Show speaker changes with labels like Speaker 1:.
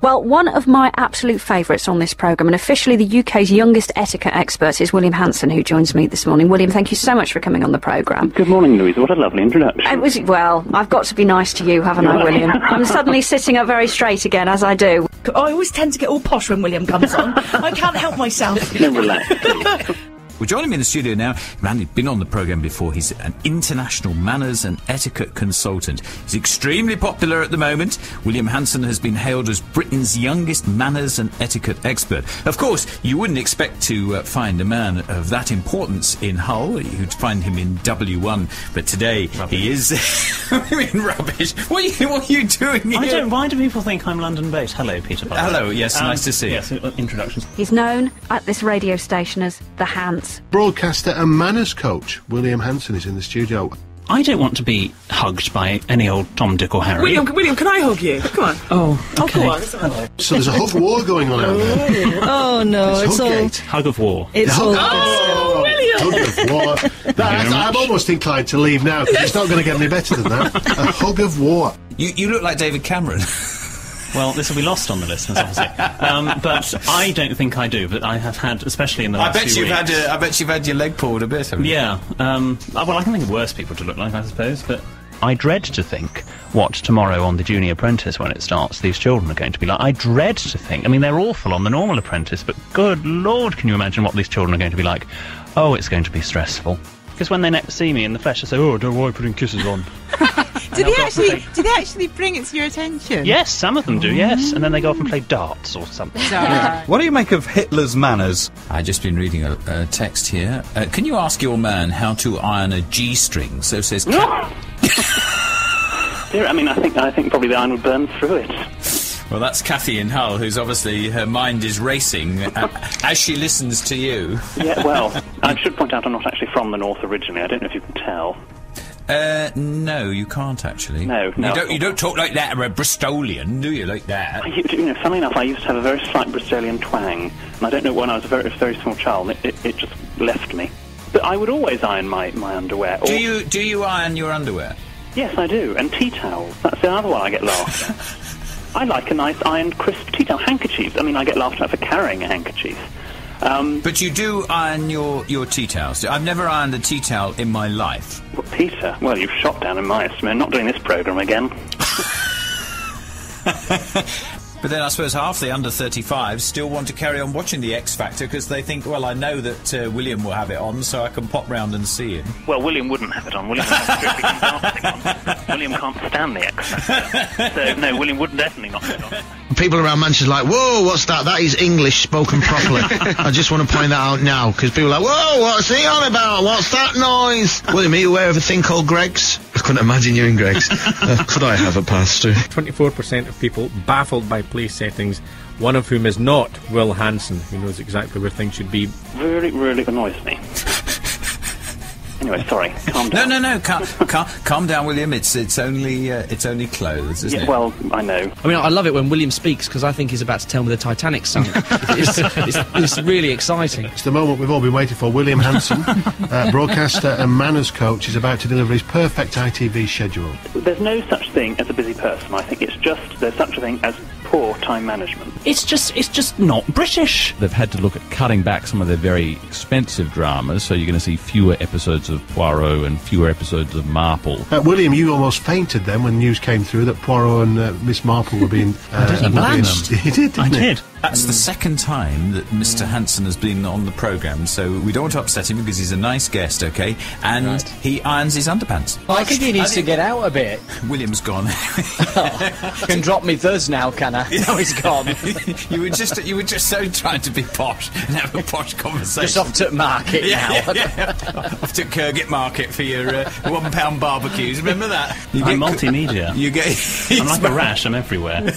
Speaker 1: Well, one of my absolute favourites on this programme, and officially the UK's youngest etiquette expert, is William Hanson, who joins me this morning. William, thank you so much for coming on the programme.
Speaker 2: Good morning, Louise. What a lovely introduction.
Speaker 1: Well, I've got to be nice to you, haven't I, William? I'm suddenly sitting up very straight again, as I do.
Speaker 3: I always tend to get all posh when William comes on. I can't help myself.
Speaker 2: No, relax.
Speaker 4: Well, joining me in the studio now, man, he's been on the programme before. He's an international manners and etiquette consultant. He's extremely popular at the moment. William Hanson has been hailed as Britain's youngest manners and etiquette expert. Of course, you wouldn't expect to find a man of that importance in Hull. You'd find him in W1, but today he is... I mean, rubbish. What are you doing here?
Speaker 5: Why do people think I'm London-based? Hello, Peter.
Speaker 4: Hello, yes, nice to see you.
Speaker 5: Yes, introductions.
Speaker 1: He's known at this radio station as the Hans.
Speaker 6: Broadcaster and manners coach William Hanson is in the studio.
Speaker 5: I don't want to be hugged by any old Tom, Dick or Harry.
Speaker 3: William, can I hug you? Come on.
Speaker 5: Oh, okay.
Speaker 3: Go on. Hello.
Speaker 6: So there's a hug war going on out there.
Speaker 3: Oh, no,
Speaker 6: it's all...
Speaker 5: Hug of war.
Speaker 3: It's all...
Speaker 6: Oh,
Speaker 3: William!
Speaker 6: Hug of war. I'm almost inclined to leave now, because it's not going to get any better than that. A hug of war.
Speaker 4: You look like David Cameron.
Speaker 5: Well, this will be lost on the listeners, obviously. But I don't think I do, but I have had, especially in the last few weeks...
Speaker 4: I bet you've had your leg pulled a bit, haven't you?
Speaker 5: Yeah. Well, I can think of worse people to look like, I suppose, but... I dread to think what tomorrow on The Junior Apprentice, when it starts, these children are going to be like. I dread to think... I mean, they're awful on The Normal Apprentice, but good Lord, can you imagine what these children are going to be like? Oh, it's going to be stressful. Because when they next see me in the flesh, they say, oh, don't worry, putting kisses on.
Speaker 7: Did they actually bring it to your attention?
Speaker 5: Yes, some of them do, yes. And then they go off and play darts or something.
Speaker 8: What do you make of Hitler's manners?
Speaker 4: I've just been reading a text here. Can you ask your man how to iron a G-string? So says...
Speaker 2: Dear, I mean, I think probably the iron would burn through it.
Speaker 4: Well, that's Kathy in Hull, who's obviously, her mind is racing as she listens to you.
Speaker 2: Yeah, well, I should point out I'm not actually from the north originally. I don't know if you can tell.
Speaker 4: No, you can't actually.
Speaker 2: No.
Speaker 4: You don't talk like that, or a Bristolian, do you, like that?
Speaker 2: Funnily enough, I used to have a very slight Bristolian twang, and I don't know, when I was a very small child, it just left me. But I would always iron my underwear.
Speaker 4: Do you iron your underwear?
Speaker 2: Yes, I do, and tea towels. That's the other one I get laughed at. I like a nice ironed, crisp tea towel. Handkerchiefs. I mean, I get laughed at for carrying a handkerchief.
Speaker 4: But you do iron your tea towels. I've never ironed a tea towel in my life.
Speaker 2: Well, Peter, well, you've shot down in my estimate. Not doing this programme again.
Speaker 4: But then I suppose half the under-35s still want to carry on watching the X Factor because they think, well, I know that William will have it on, so I can pop round and see him.
Speaker 2: Well, William wouldn't have it on. William has strictly dancing on. William can't stand the X Factor. So, no, William would definitely not have it on.
Speaker 9: People around Manchester are like, whoa, what's that? That is English spoken properly. I just want to point that out now, because people are like, whoa, what's he on about? What's that noise? William, are you aware of a thing called Greggs? I couldn't imagine you in Greggs. Could I have a pass through?
Speaker 10: 24% of people baffled by place settings, one of whom is not Will Hanson, who knows exactly where things should be.
Speaker 2: Really, really annoys me. Anyway, sorry, calm down.
Speaker 4: No, calm down, William. It's only clothes, isn't it?
Speaker 2: Well, I know.
Speaker 11: I mean, I love it when William speaks because I think he's about to tell me the Titanic sunk. it's really exciting.
Speaker 6: It's the moment we've all been waiting for. William Hanson, broadcaster and manners coach, is about to deliver his perfect ITV schedule.
Speaker 2: There's no such thing as a busy person. I think it's just there's such a thing as poor time management.
Speaker 5: It's just not British.
Speaker 8: They've had to look at cutting back some of their very expensive dramas, so you're going to see fewer episodes of Poirot and fewer episodes of Marple.
Speaker 6: William, you almost fainted then when news came through that Poirot and Miss Marple were being...
Speaker 5: I didn't blame them.
Speaker 6: He did, didn't he?
Speaker 5: I did.
Speaker 4: That's the second time that Mr. Hanson has been on the programme, so we don't want to upset him because he's a nice guest, OK? And he irons his underpants.
Speaker 11: I think he needs to get out a bit.
Speaker 4: William's gone.
Speaker 11: Can drop me thus now, can I? No, he's gone.
Speaker 4: you were just so trying to be posh and have a posh conversation.
Speaker 11: Just off to Market now.
Speaker 4: Off to Kirgate Market for your £1 barbecues. Remember that?
Speaker 5: I'm multimedia.
Speaker 4: You get.
Speaker 5: I'm like a rash. I'm everywhere.